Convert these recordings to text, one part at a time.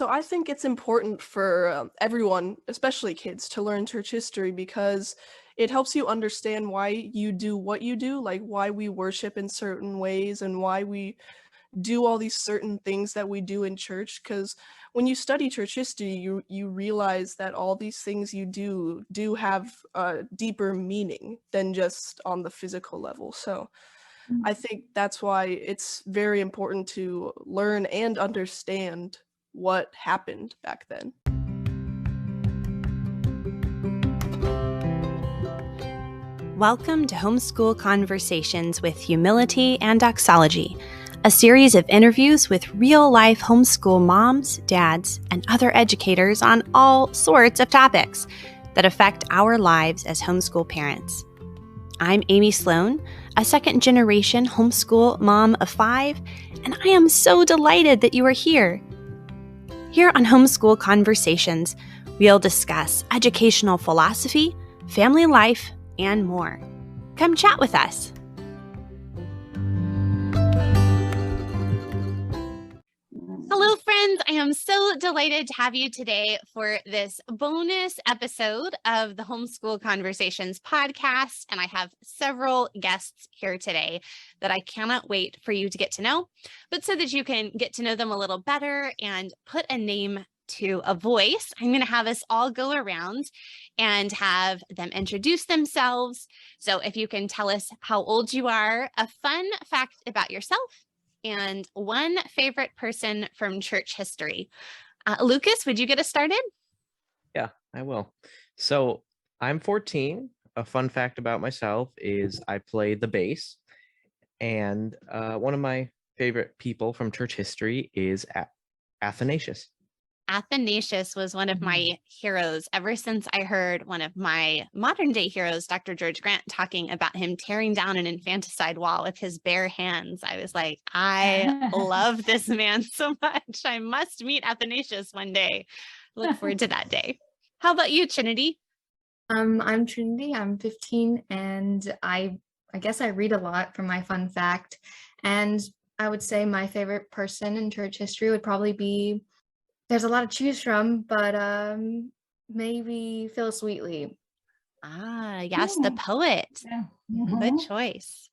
so I think it's important for everyone, especially kids, to learn church history because it helps you understand why you do what you do, like why we worship in certain ways and why we do all these certain things that we do in church. Because when you study church history, you realize that all these things you do have a deeper meaning than just on the physical level. So I think that's why it's very important to learn and understand what happened back then. Welcome to Homeschool Conversations with Humility and Doxology, a series of interviews with real-life homeschool moms, dads, and other educators on all sorts of topics that affect our lives as homeschool parents. I'm Amy Sloan, a second-generation homeschool mom of 5, and I am so delighted that you are here. Here on Homeschool Conversations, we'll discuss educational philosophy, family life, and more. Come chat with us. Hello, friends. I am so delighted to have you today for this bonus episode of the Homeschool Conversations podcast. And I have several guests here today that I cannot wait for you to get to know, but so that you can get to know them a little better and put a name to a voice, I'm going to have us all go around and have them introduce themselves. So if you can tell us how old you are, a fun fact about yourself, and one favorite person from church history. Lucas, would you get us started? Yeah, I will. So I'm 14. A fun fact about myself is I play the bass. And one of my favorite people from church history is Athanasius. Athanasius was one of my heroes ever since I heard one of my modern day heroes, Dr. George Grant, talking about him tearing down an infanticide wall with his bare hands. I was like, I love this man so much. I must meet Athanasius one day. Look forward to that day. How about you, Trinity? I'm Trinity. I'm 15, and I guess I read a lot for my fun fact. And I would say my favorite person in church history would probably be, there's a lot to choose from, but maybe Phyllis Wheatley. Yes, the poet. Yeah. Good choice.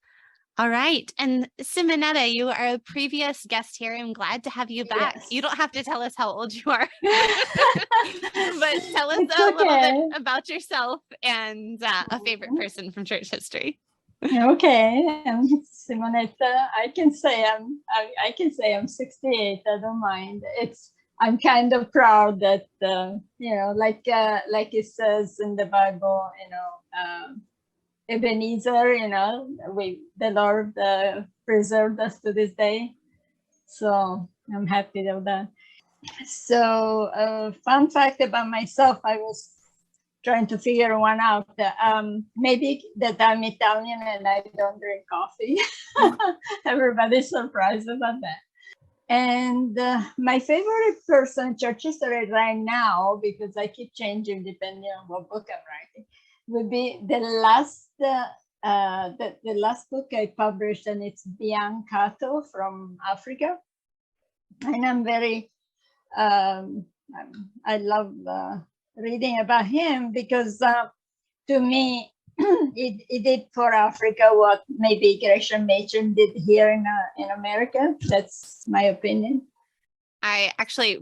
All right. And Simonetta, you are a previous guest here. I'm glad to have you back. Yes. You don't have to tell us how old you are, but tell us little bit about yourself and a favorite person from church history. Okay, I'm Simonetta. I can say I'm 68. I don't mind. I'm kind of proud that like it says in the Bible, Ebenezer, the Lord preserved us to this day. So I'm happy of that. So fun fact about myself, I was trying to figure one out. Maybe that I'm Italian and I don't drink coffee. Everybody's surprised about that. And my favorite person in church history right now, because I keep changing depending on what book I'm writing, would be the last book I published, and it's Biancato from Africa. And I'm very, I love reading about him because to me, it did for Africa what maybe Gresham Machen did here in America. That's my opinion.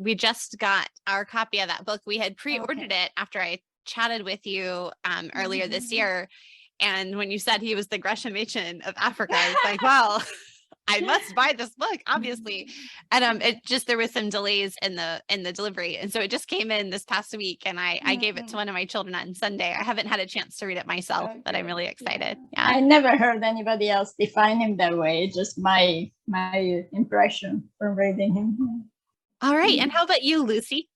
We just got our copy of that book. We had pre-ordered it after I chatted with you earlier this year. And when you said he was the Gresham Machen of Africa, I was like, well, I must buy this book, obviously. And there was some delays in the delivery. And so it just came in this past week, and I gave it to one of my children on Sunday. I haven't had a chance to read it myself, but I'm really excited. Yeah. I never heard anybody else define him that way. Just my impression from reading him. All right. And how about you, Lucy?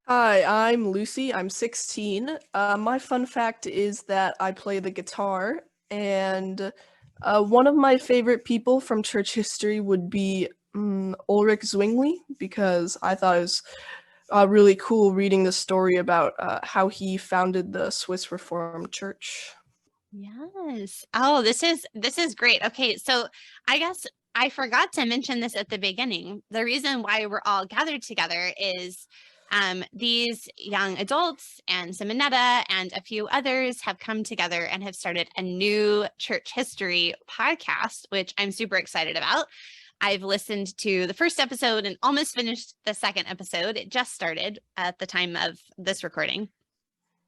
Hi, I'm Lucy. I'm 16. My fun fact is that I play the guitar, and one of my favorite people from church history would be Ulrich Zwingli, because I thought it was really cool reading the story about how he founded the Swiss Reformed Church. Yes. Oh, this is great. Okay, so I guess I forgot to mention this at the beginning. The reason why we're all gathered together is these young adults and Simonetta and a few others have come together and have started a new church history podcast, which I'm super excited about. I've listened to the first episode and almost finished the second episode. It just started at the time of this recording.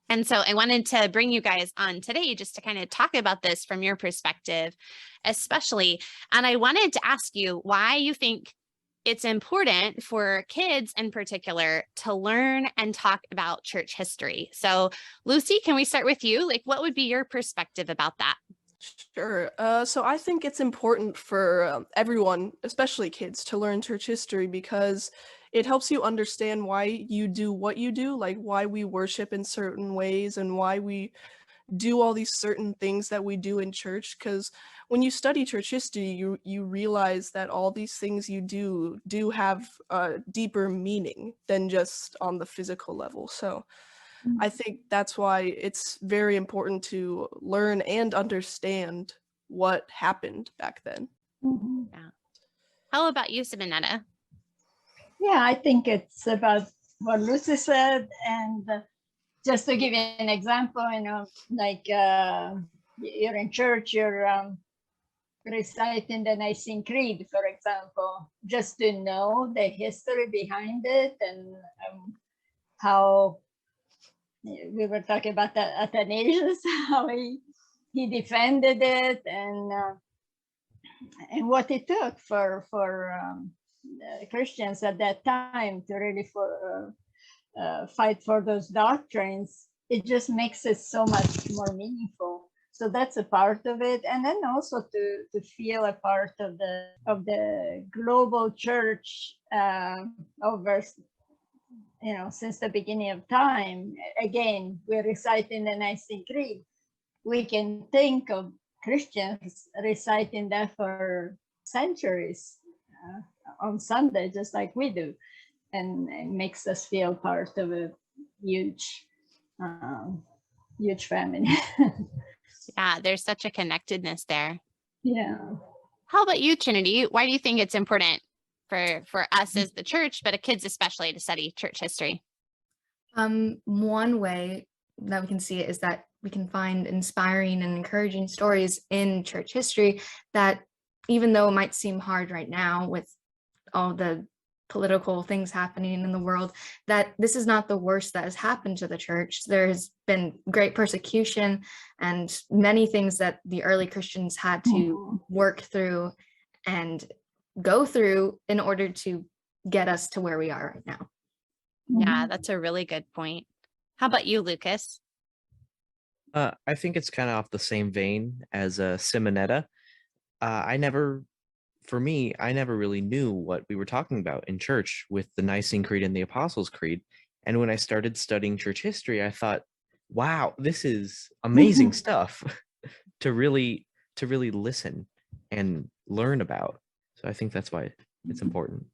And so I wanted to bring you guys on today just to kind of talk about this from your perspective, especially. And I wanted to ask you why you think it's important for kids in particular to learn and talk about church history. So Lucy, can we start with you? Like, what would be your perspective about that? Sure. So I think it's important for everyone, especially kids, to learn church history because it helps you understand why you do what you do, like why we worship in certain ways and why we do all these certain things that we do in church. Because when you study church history, you realize that all these things you do have a deeper meaning than just on the physical level. So I think that's why it's very important to learn and understand what happened back then. Mhm. Yeah. How about you, Simonetta? Yeah, I think it's about what Lucy said. And just to give you an example, like you're in church, you're reciting the Nicene Creed, for example, just to know the history behind it and how we were talking about the Athanasius, how he defended it and what it took for Christians at that time to really fight for those doctrines. It just makes it so much more meaningful. So that's a part of it, and then also to feel a part of the global church over, since the beginning of time. Again, we're reciting the Nicene Creed. We can think of Christians reciting that for centuries on Sunday, just like we do, and it makes us feel part of a huge, huge family. Yeah, there's such a connectedness there. Yeah. How about you, Trinity? Why do you think it's important for us as the church, but kids especially, to study church history? One way that we can see it is that we can find inspiring and encouraging stories in church history that, even though it might seem hard right now with all the political things happening in the world, that this is not the worst that has happened to the church. There has been great persecution and many things that the early Christians had to work through and go through in order to get us to where we are right now. Yeah, that's a really good point. How about you, Lucas? I think it's kind of off the same vein as Simonetta. I never really knew what we were talking about in church with the Nicene Creed and the Apostles' Creed. And when I started studying church history, I thought, wow, this is amazing stuff to really listen and learn about. So I think that's why it's important.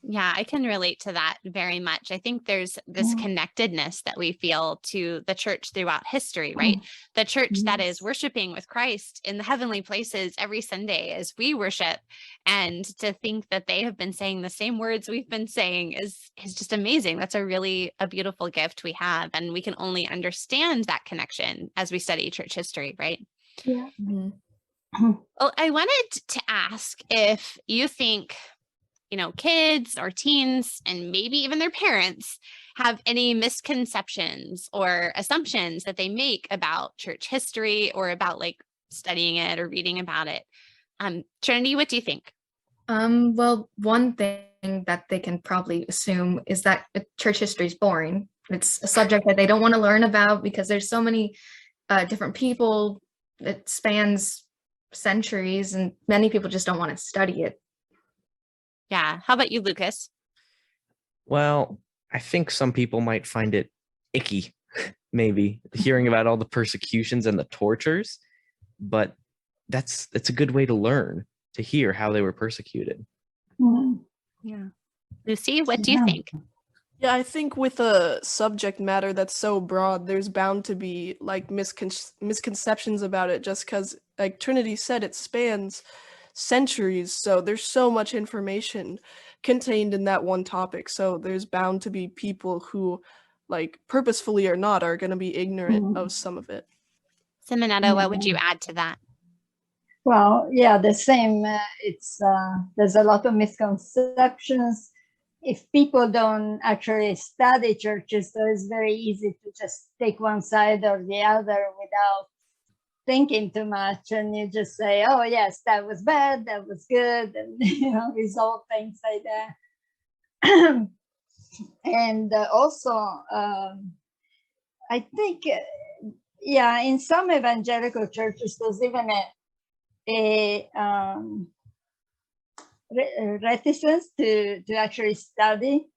Yeah, I can relate to that very much. I think there's this connectedness that we feel to the church throughout history, right? The church that is worshiping with Christ in the heavenly places every Sunday as we worship. And to think that they have been saying the same words we've been saying is just amazing. That's a beautiful gift we have. And we can only understand that connection as we study church history, right? Yeah. Well, I wanted to ask if you think kids or teens and maybe even their parents have any misconceptions or assumptions that they make about church history or about like studying it or reading about it. Trinity, what do you think? Well, one thing that they can probably assume is that church history is boring. It's a subject that they don't want to learn about because there's so many different people. It spans centuries and many people just don't want to study it. Yeah. How about you, Lucas? Well, I think some people might find it icky, maybe hearing about all the persecutions and the tortures, but it's a good way to learn, to hear how they were persecuted. Yeah. Lucy, what do you think? Yeah, I think with a subject matter that's so broad, there's bound to be like misconceptions about it just because, like Trinity said, it spans centuries. So there's so much information contained in that one topic. So there's bound to be people who, like, purposefully or not, are going to be ignorant Mhm. of some of it. Simonetta, what would you add to that? Well, yeah, the same. It's there's a lot of misconceptions. If people don't actually study churches, so it's very easy to just take one side or the other without thinking too much, and you just say, "Oh, yes, that was bad, that was good," and resolve things like that. And also, I think, yeah, in some evangelical churches, there's even a reticence to actually study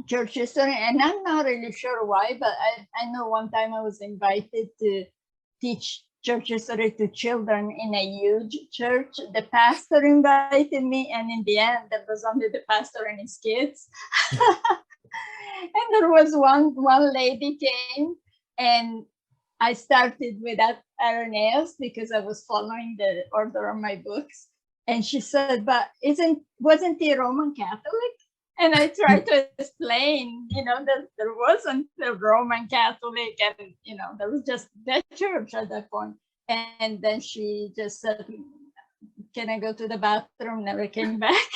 church history, and I'm not really sure why, but I know one time I was invited to teach church history to children in a huge church. The pastor invited me, and in the end, there was only the pastor and his kids. And there was one lady came, and I started with that Irenaeus because I was following the order of my books. And she said, "But wasn't he Roman Catholic?" And I tried to explain, that there wasn't a Roman Catholic, and there was just that church at that point. And then she just said, "Can I go to the bathroom?" Never came back.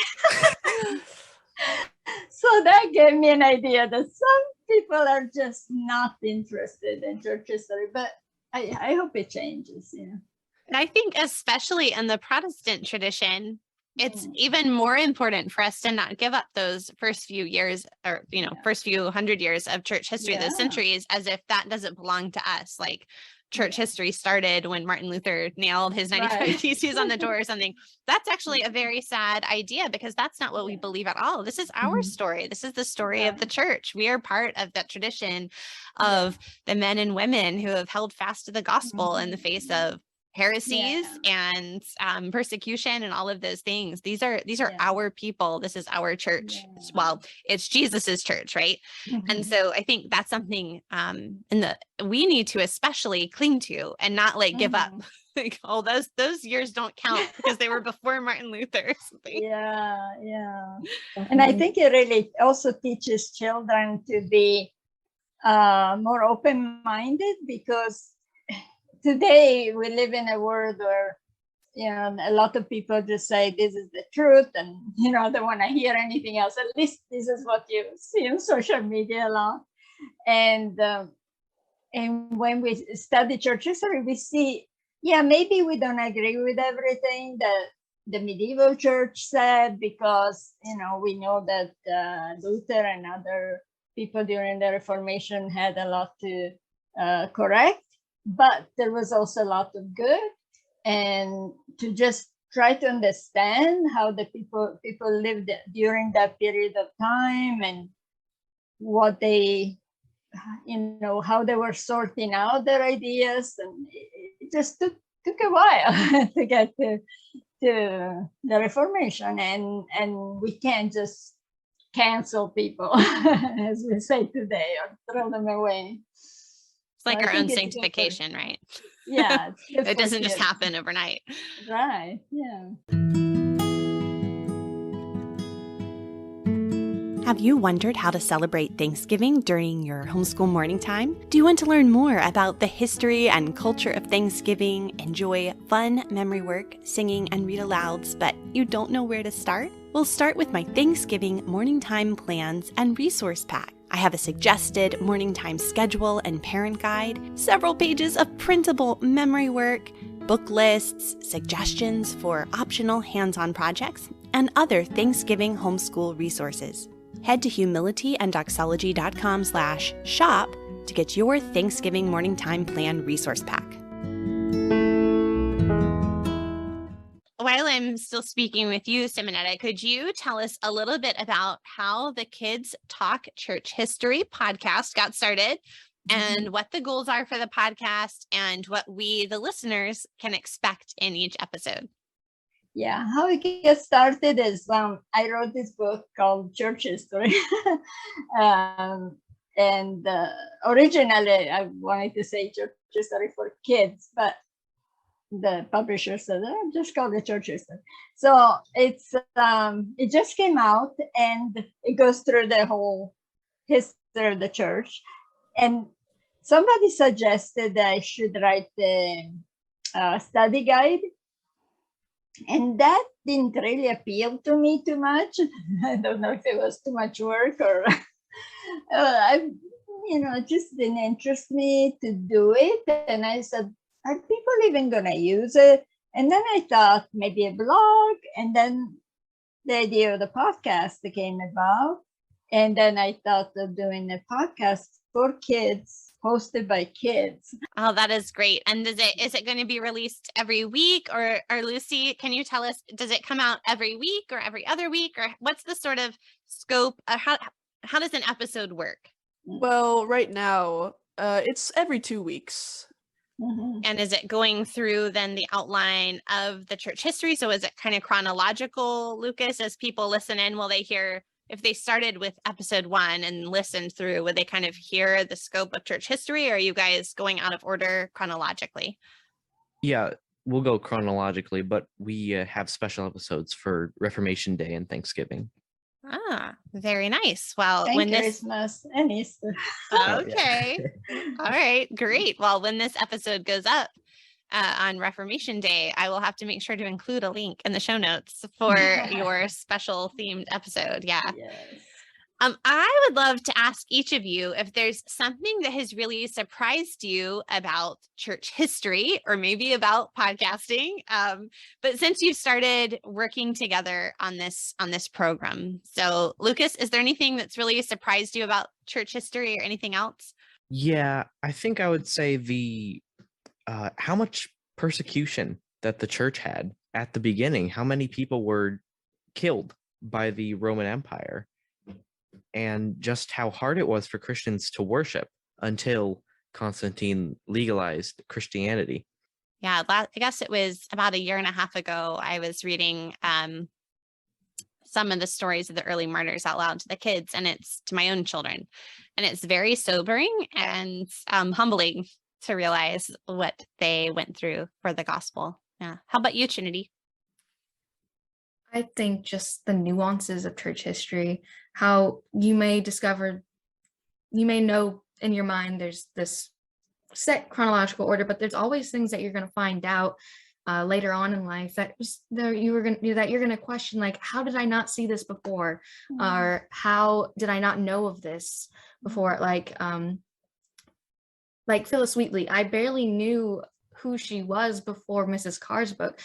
So that gave me an idea that some people are just not interested in church history, but I hope it changes. And I think especially in the Protestant tradition, it's even more important for us to not give up those first few years or, first few 100 years of church history, those centuries, as if that doesn't belong to us. Like church history started when Martin Luther nailed his 95 Theses on the door or something. That's actually a very sad idea, because that's not what we believe at all. This is our story. This is the story of the church. We are part of that tradition of the men and women who have held fast to the gospel in the face of heresies and persecution and all of those things. These are our people. This is our church. Well, it's Jesus's church, right? And so I think that's something we need to especially cling to and not give up. Like, oh, those years don't count because they were before Martin Luther or something. Yeah. And I think it really also teaches children to be more open-minded, because today we live in a world where a lot of people just say this is the truth, and they don't want to hear anything else. At least this is what you see on social media a lot. And when we study church history, we see, maybe we don't agree with everything that the medieval church said, because we know that Luther and other people during the Reformation had a lot to correct. But there was also a lot of good, and to just try to understand how the people lived during that period of time, and what they, how they were sorting out their ideas. And it just took a while to get to the Reformation, and we can't just cancel people, as we say today, or throw them away. It's like our own sanctification, right? Yeah. It doesn't just happen overnight. Right. Yeah. Have you wondered how to celebrate Thanksgiving during your homeschool morning time? Do you want to learn more about the history and culture of Thanksgiving, enjoy fun memory work, singing, and read alouds, but you don't know where to start? We'll start with my Thanksgiving morning time plans and resource pack. I have a suggested morning time schedule and parent guide, several pages of printable memory work, book lists, suggestions for optional hands-on projects, and other Thanksgiving homeschool resources. Head to humilityanddoxology.com/shop to get your Thanksgiving morning time plan resource pack. While I'm still speaking with you, Simonetta, could you tell us a little bit about how the Kids Talk Church History podcast got started, and what the goals are for the podcast, and what we, the listeners, can expect in each episode? Yeah, how it gets started is I wrote this book called Church History. And originally I wanted to say church history for kids, but the publisher said, just call the church history. So it's it just came out, and it goes through the whole history of the church. And somebody suggested that I should write the study guide, and that didn't really appeal to me too much. I don't know if it was too much work or it just didn't interest me to do it. And I said, are people even gonna use it? And then I thought maybe a blog, and then the idea of the podcast came about. And then I thought of doing a podcast for kids, hosted by kids. Oh, that is great. And is it going to be released every week, or Lucy, can you tell us, does it come out every week or every other week, or what's the sort of scope? How does an episode work? Well, right now, it's every 2 weeks. Mhm. And is it going through then the outline of the church history? So is it kind of chronological, Lucas, as people listen in? Will they hear, if they started with episode 1 and listened through, would they kind of hear the scope of church history? Or are you guys going out of order chronologically? Yeah, we'll go chronologically, but we have special episodes for Reformation Day and Thanksgiving. Ah, very nice. Well, And when this, Christmas and Easter. okay. All right, great. Well, when this episode goes up on Reformation Day, I will have to make sure to include a link in the show notes for your special themed episode. Yeah. Yes. I would love to ask each of you if there's something that has really surprised you about church history, or maybe about podcasting. But since you've started working together on this program, so Lucas, is there anything that's really surprised you about church history, or anything else? Yeah, I think I would say the how much persecution that the church had at the beginning, how many people were killed by the Roman Empire, and just how hard it was for Christians to worship until Constantine legalized Christianity. Yeah, I guess it was about 1.5 years ago, I was reading some of the stories of the early martyrs out loud to the kids, and it's to my own children. And it's very sobering and humbling to realize what they went through for the gospel. Yeah. How about you, Trinity? I think just the nuances of church history, how you may know in your mind there's this set chronological order, but there's always things that you're going to find out later on in life that you're going to question, like, how did I not see this before? Or how did I not know of this before? Like Phyllis Wheatley, I barely knew who she was before Mrs. Carr's book.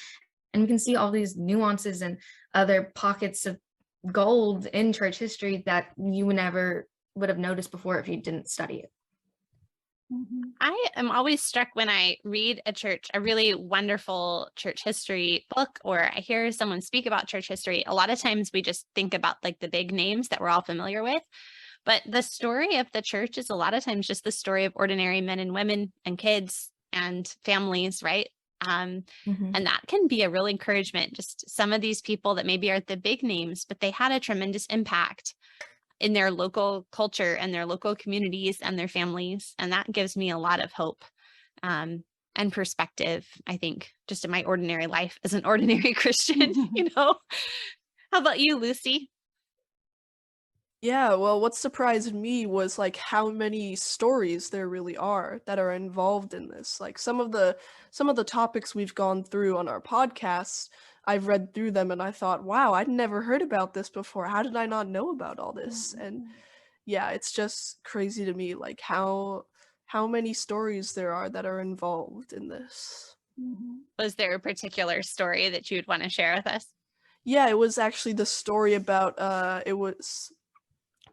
And you can see all these nuances and other pockets of gold in church history that you never would have noticed before if you didn't study it. I am always struck when I read a really wonderful church history book, or I hear someone speak about church history. A lot of times we just think about like the big names that we're all familiar with. But the story of the church is a lot of times just the story of ordinary men and women and kids and families, right? And that can be a real encouragement. Just some of these people that maybe aren't the big names, but they had a tremendous impact in their local culture and their local communities and their families. And that gives me a lot of hope and perspective, I think, just in my ordinary life as an ordinary Christian, How about you, Lucy? Yeah, well, what surprised me was like how many stories there really are that are involved in this. Like some of the topics we've gone through on our podcast, I've read through them and I thought, wow, I'd never heard about this before. How did I not know about all this? And yeah, it's just crazy to me like how many stories there are that are involved in this. Was there a particular story that you would want to share with us? Yeah, it was actually the story about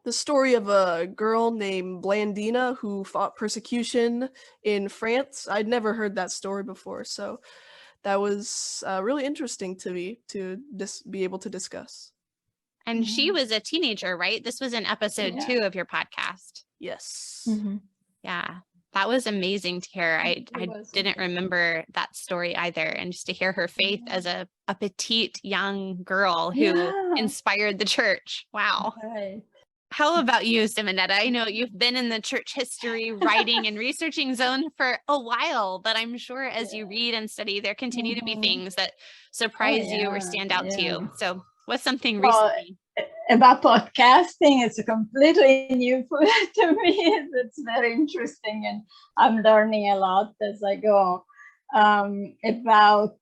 the story of a girl named Blandina who fought persecution in France. I'd never heard that story before, so that was really interesting to me to be able to discuss. And she was a teenager, right? This was in episode 2 of your podcast. Yes. Yeah, that was amazing to hear. I didn't remember that story either. And just to hear her faith as a petite young girl who inspired the church. Wow. Right. How about you, Simonetta? I know you've been in the church history writing and researching zone for a while, but I'm sure as you read and study, there continue to be things that surprise you or stand out to you. So what's something Well, recently? about podcasting, it's completely new to me. It's very interesting, and I'm learning a lot as I go. About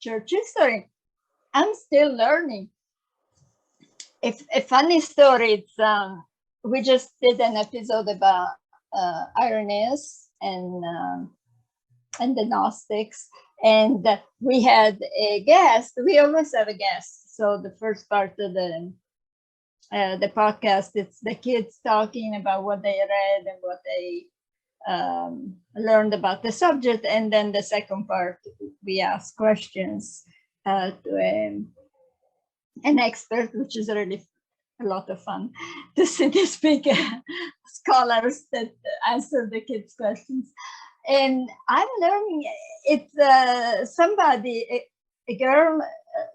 church history, I'm still learning. If a funny story, it's we just did an episode about Irenaeus and the Gnostics, and we had a guest. We always have a guest. So the first part of the podcast, it's the kids talking about what they read and what they learned about the subject, and then the second part, we ask questions to an expert, which is really a lot of fun to see these big scholars that answer the kids' questions. And I'm learning. It's somebody, a girl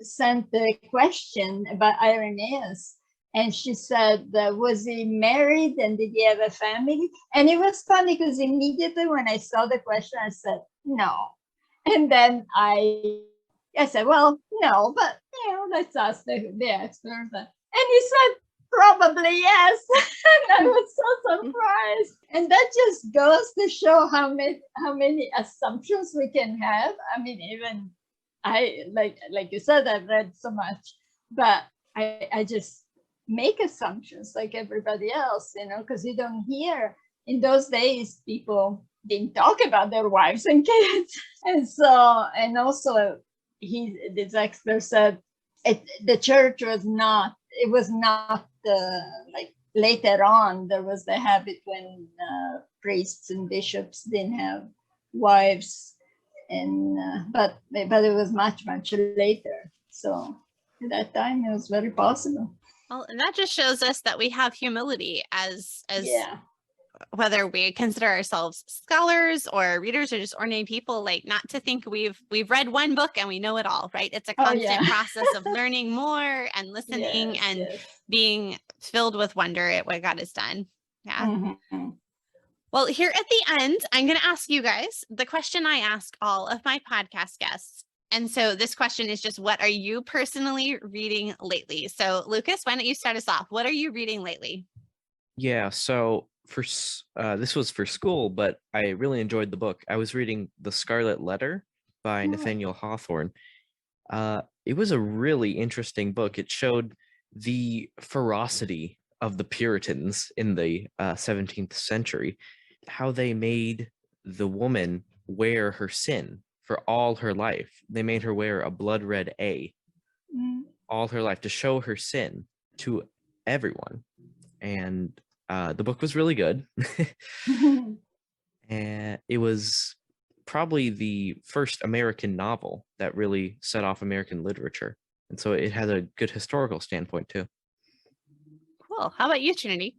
sent a question about Irenaeus, and she said, was he married and did he have a family? And it was funny because immediately when I saw the question, I said, no. And then I said, well, no, but let's ask the expert. And he said, probably yes. And I was so surprised. And that just goes to show how many assumptions we can have. I mean, even I, like you said, I've read so much, but I just make assumptions like everybody else, because you don't hear. In those days, people didn't talk about their wives and kids. And so, and also, this expert said the church was not, like later on, there was the habit when priests and bishops didn't have wives, and but it was much later. So at that time, it was very possible. Well, and that just shows us that we have humility as Yeah. whether we consider ourselves scholars or readers or just ordinary people, like not to think we've read one book and we know it all, right? It's a constant process of learning more and listening and being filled with wonder at what God has done. Yeah. Mm-hmm. Well, here at the end, I'm going to ask you guys the question I ask all of my podcast guests. And so this question is just, what are you personally reading lately? So Lucas, why don't you start us off? What are you reading lately? Yeah, so this was for school, but I really enjoyed the book. I was reading The Scarlet Letter by Nathaniel Hawthorne. It was a really interesting book. It showed the ferocity of the Puritans in the 17th century, how they made the woman wear her sin for all her life. They made her wear a blood red A all her life to show her sin to everyone. And the book was really good. And it was probably the first American novel that really set off American literature. And so it has a good historical standpoint too. Cool. How about you, Trinity?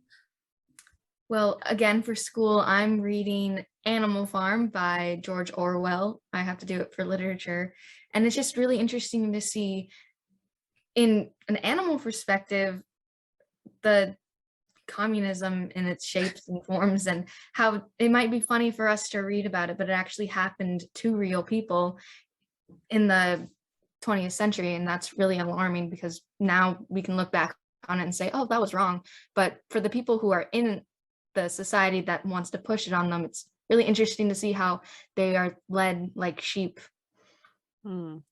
Well, again, for school, I'm reading Animal Farm by George Orwell. I have to do it for literature. And it's just really interesting to see, in an animal perspective, the communism in its shapes and forms, and how it might be funny for us to read about it, but it actually happened to real people in the 20th century. And that's really alarming, because now we can look back on it and say, oh, that was wrong. But for the people who are in the society that wants to push it on them, it's really interesting to see how they are led like sheep.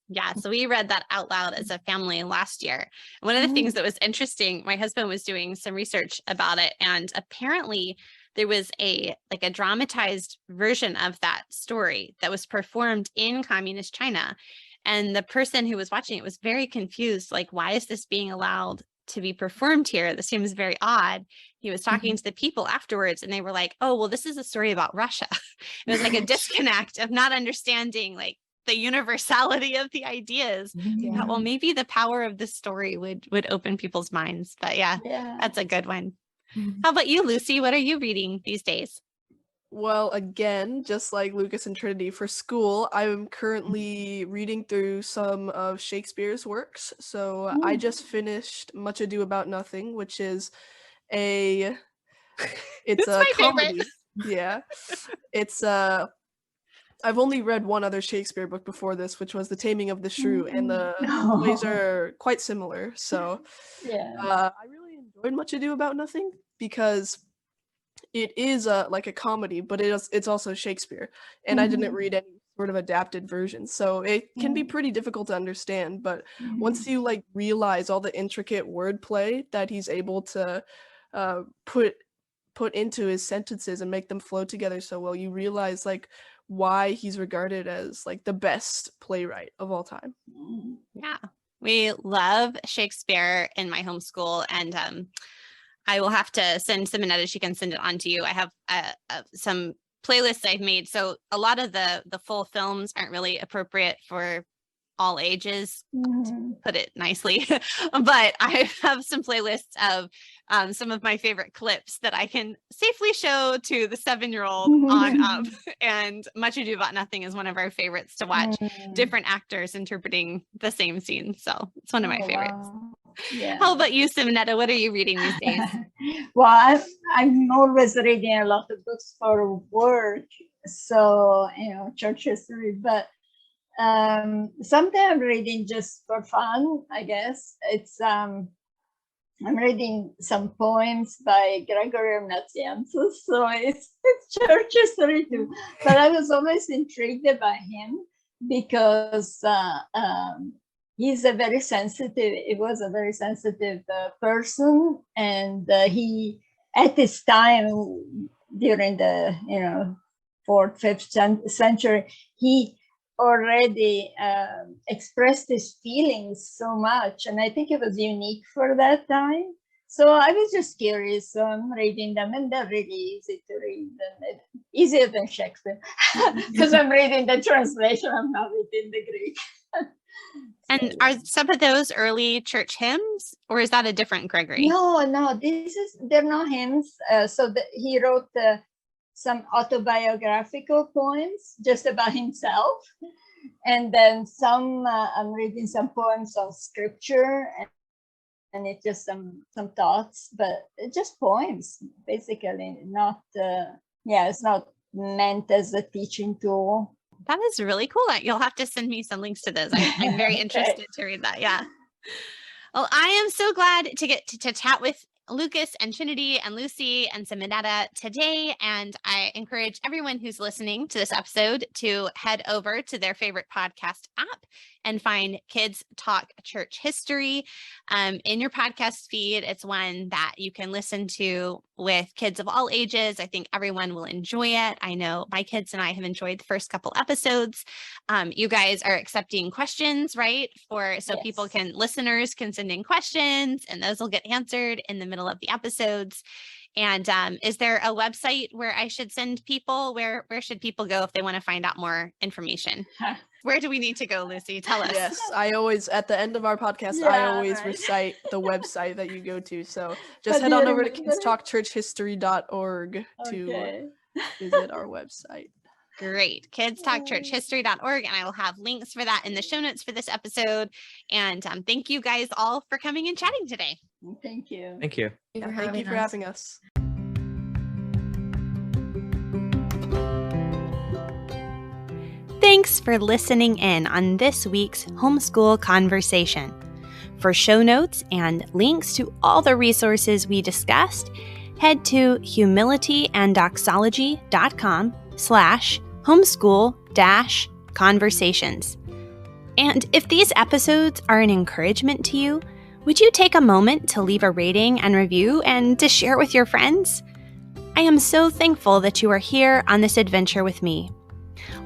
Yeah, so we read that out loud as a family last year. One of the things that was interesting, my husband was doing some research about it, and apparently there was a dramatized version of that story that was performed in communist China. And the person who was watching it was very confused, like, why is this being allowed to be performed here? This seems very odd. He was talking to the people afterwards, and they were like, oh, well, this is a story about Russia. It was like a disconnect of not understanding like the universality of the ideas. Thought, well, maybe the power of this story would open people's minds. But yeah, that's a good one. How about you, Lucy? What are you reading these days? Well, again, just like Lucas and Trinity, for school, I'm currently reading through some of Shakespeare's works. So I just finished Much Ado About Nothing, which is it's It's a my comedy. favorite. Yeah. It's I've only read one other Shakespeare book before this, which was The Taming of the Shrew, and the plays are quite similar. So Yeah. I really enjoyed Much Ado About Nothing because it is like a comedy, but it's also Shakespeare, and I didn't read any sort of adapted version, so it can be pretty difficult to understand. But once you like realize all the intricate wordplay that he's able to put into his sentences and make them flow together so well, you realize like why he's regarded as like the best playwright of all time. Yeah, we love Shakespeare in my homeschool, and I will have to send Simonetta. She can send it on to you. I have some playlists I've made. So a lot of the full films aren't really appropriate for all ages, to put it nicely. But I have some playlists of some of my favorite clips that I can safely show to the 7-year-old on up. And Much Ado About Nothing is one of our favorites to watch different actors interpreting the same scene. So it's one of my favorites. Wow. Yeah. How about you, Simonetta? What are you reading these days? Well, I'm always reading a lot of books for work, so church history. But sometimes I'm reading just for fun. I guess it's I'm reading some poems by Gregory of Nazianzus, so it's church history too. But I was always intrigued by him because he was a very sensitive person, and he at this time during the 4th, 5th century, he already expressed his feelings so much, and I think it was unique for that time. So I was just curious. So I'm reading them, and they're really easy to read, and easier than Shakespeare because I'm reading the translation. I'm not reading the Greek. And are some of those early church hymns, or is that a different Gregory? No, they're not hymns. He wrote some autobiographical poems just about himself, and then some. I'm reading some poems on scripture, and it's just some thoughts, but it's just poems, basically. Not it's not meant as a teaching tool. That is really cool. You'll have to send me some links to those. I'm very interested to read that. Yeah. Well, I am so glad to get to chat with Lucas and Trinity and Lucy and Simonetta today. And I encourage everyone who's listening to this episode to head over to their favorite podcast app and find Kids Talk Church History in your podcast feed. It's one that you can listen to with kids of all ages. I think everyone will enjoy it. I know my kids and I have enjoyed the first couple episodes. You guys are accepting questions, right? So Yes. Listeners can send in questions, and those will get answered in the middle of the episodes. And is there a website where I should send people? Where should people go if they want to find out more information? Where do we need to go, Lucy? Tell us. Yes, I always, at the end of our podcast, I always recite the website that you go to. So just head on over to kidstalkchurchhistory.org to visit our website. Great. kidstalkchurchhistory.org. And I will have links for that in the show notes for this episode. And thank you guys all for coming and chatting today. Thank you. Thank you. Thank you for having us. Thanks for listening in on this week's Homeschool Conversation. For show notes and links to all the resources we discussed, head to humilityanddoxology.com/homeschool-conversations. And if these episodes are an encouragement to you, would you take a moment to leave a rating and review and to share with your friends? I am so thankful that you are here on this adventure with me.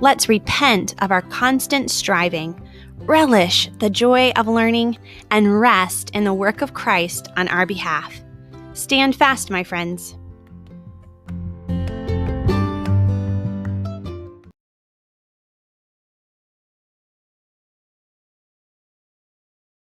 Let's repent of our constant striving, relish the joy of learning, and rest in the work of Christ on our behalf. Stand fast, my friends.